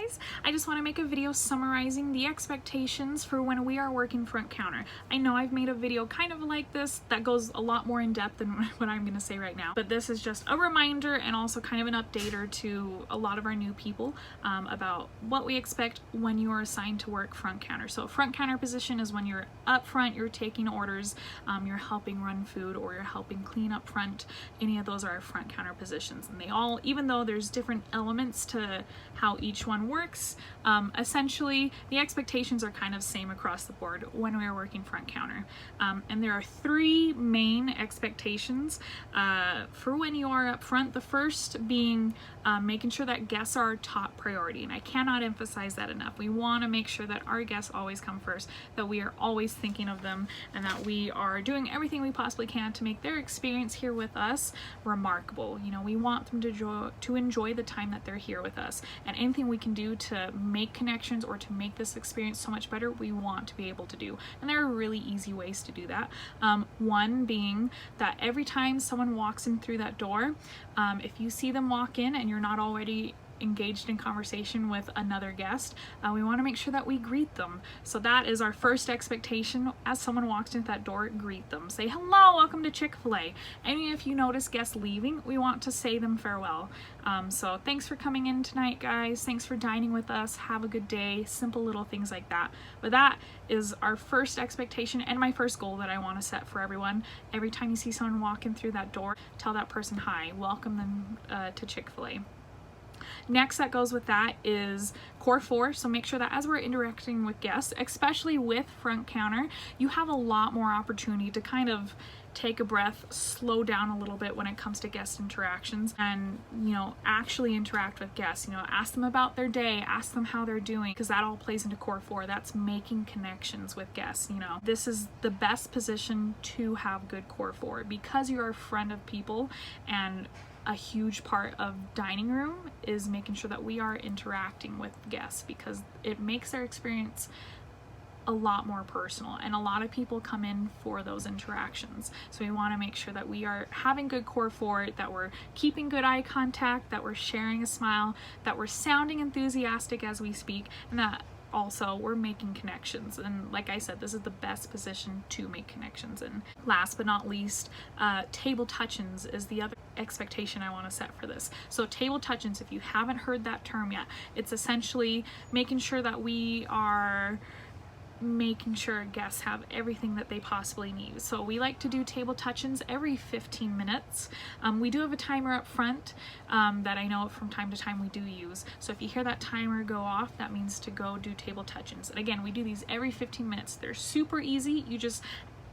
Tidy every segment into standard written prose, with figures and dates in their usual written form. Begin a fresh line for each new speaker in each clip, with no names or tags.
guys, I just want to make a video summarizing the expectations for when we are working front counter. I know I've made a video kind of like this that goes a lot more in depth than what I'm going to say right now, but this is just a reminder and also kind of an updater to a lot of our new people about what we expect when you are assigned to work front counter. So a front counter position is when you're up front, you're taking orders, you're helping run food, or you're helping clean up front. Any of those are our front counter positions, and they all, even though there's different elements to how each one works, essentially the expectations are kind of same across the board when we are working front counter. And there are three main expectations for when you are up front. The first being making sure that guests are our top priority, and I cannot emphasize that enough. We want to make sure that our guests always come first, that we are always thinking of them, and that we are doing everything we possibly can to make their experience here with us remarkable. You know, we want them to enjoy the time that they're here with us, and anything we can do to make connections or to make this experience so much better, we want to be able to do. And there are really easy ways to do that. One being that every time someone walks in through that door, if you see them walk in and you're not already engaged in conversation with another guest, we want to make sure that we greet them. So that is our first expectation. As someone walks into that door, greet them. Say, hello, welcome to Chick-fil-A. And if you notice guests leaving, we want to say them farewell. So thanks for coming in tonight, guys. Thanks for dining with us. Have a good day. Simple little things like that. But that is our first expectation and my first goal that I want to set for everyone. Every time you see someone walking through that door, tell that person hi. Welcome them to Chick-fil-A. Next that goes with that is core 4. So make sure that as we're interacting with guests, especially with front counter, you have a lot more opportunity to kind of take a breath, slow down a little bit when it comes to guest interactions, and, you know, actually interact with guests. You know, ask them about their day, ask them how they're doing, because that all plays into core 4. That's making connections with guests. You know, this is the best position to have good core 4, because you're a friend of people, and a huge part of dining room is making sure that we are interacting with guests, because it makes their experience a lot more personal, and a lot of people come in for those interactions. So we want to make sure that we are having good core 4, that we're keeping good eye contact, that we're sharing a smile, that we're sounding enthusiastic as we speak, and that also we're making connections. And like I said, this is the best position to make connections in. Last but not least, table touch-ins is the other expectation I want to set for this. So table touch-ins, if you haven't heard that term yet, it's essentially making sure that we are making sure guests have everything that they possibly need. So we like to do table touch-ins every 15 minutes. We do have a timer up front that I know from time to time we do use. So if you hear that timer go off, that means to go do table touch-ins. And again, we do these every 15 minutes. They're super easy. You just,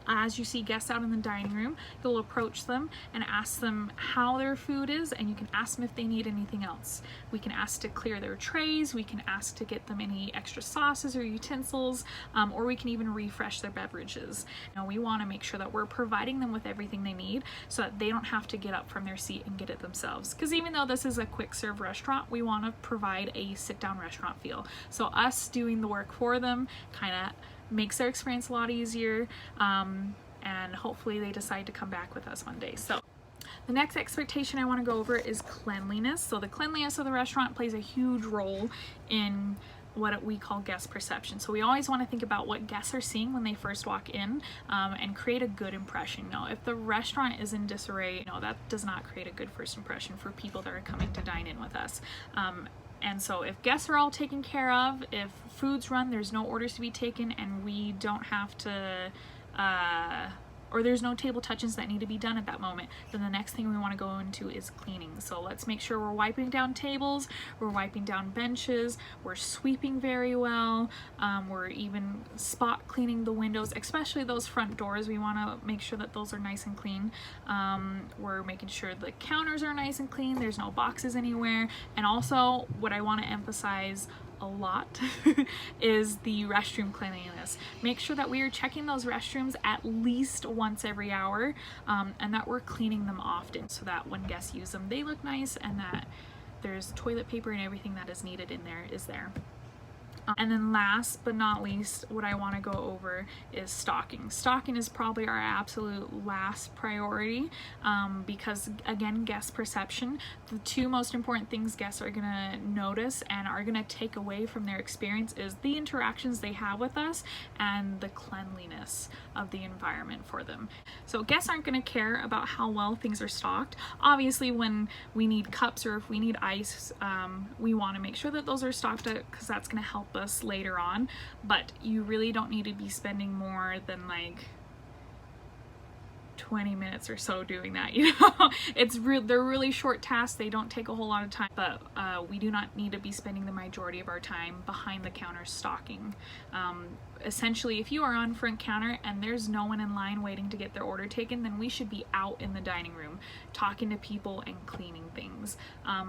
as you see guests out in the dining room, you'll approach them and ask them how their food is, and you can ask them if they need anything else. We can ask to clear their trays, we can ask to get them any extra sauces or utensils, or we can even refresh their beverages. You know, we want to make sure that we're providing them with everything they need so that they don't have to get up from their seat and get it themselves. Because even though this is a quick serve restaurant, we want to provide a sit-down restaurant feel. So us doing the work for them kind of makes their experience a lot easier, and hopefully they decide to come back with us one day. So the next expectation I want to go over is cleanliness. So the cleanliness of the restaurant plays a huge role in what we call guest perception. So we always want to think about what guests are seeing when they first walk in, and create a good impression. You know, if the restaurant is in disarray, you know, that does not create a good first impression for people that are coming to dine in with us. And so if guests are all taken care of, if food's run, there's no orders to be taken, and we don't have to, or there's no table touch-ins that need to be done at that moment, then the next thing we want to go into is cleaning. So let's make sure we're wiping down tables, we're wiping down benches, we're sweeping very well, we're even spot cleaning the windows, especially those front doors. We want to make sure that those are nice and clean. We're making sure the counters are nice and clean, there's no boxes anywhere. And also what I want to emphasize a lot is the restroom cleanliness. Make sure that we are checking those restrooms at least once every hour, and that we're cleaning them often, so that when guests use them, they look nice, and that there's toilet paper and everything that is needed in there is there. And then last but not least, what I want to go over is stocking. Stocking is probably our absolute last priority because, again, guest perception. The two most important things guests are going to notice and are going to take away from their experience is the interactions they have with us and the cleanliness of the environment for them. So guests aren't going to care about how well things are stocked. Obviously, when we need cups or if we need ice, we want to make sure that those are stocked because that's going to help us later on. But you really don't need to be spending more than like 20 minutes or so doing that, you know. They're really short tasks, they don't take a whole lot of time, but we do not need to be spending the majority of our time behind the counter stocking. Essentially, if you are on front counter and there's no one in line waiting to get their order taken, then we should be out in the dining room talking to people and cleaning things.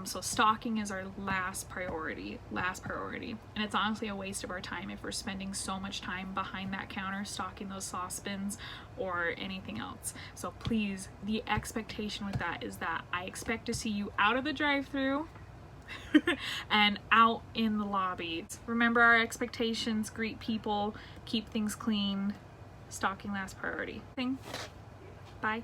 So stocking is our last priority, and it's honestly a waste of our time if we're spending so much time behind that counter stocking those saucepans or anything else. So please, the expectation with that is that I expect to see you out of the drive-thru and out in the lobby. Remember our expectations, greet people, keep things clean, stocking last priority. Bye.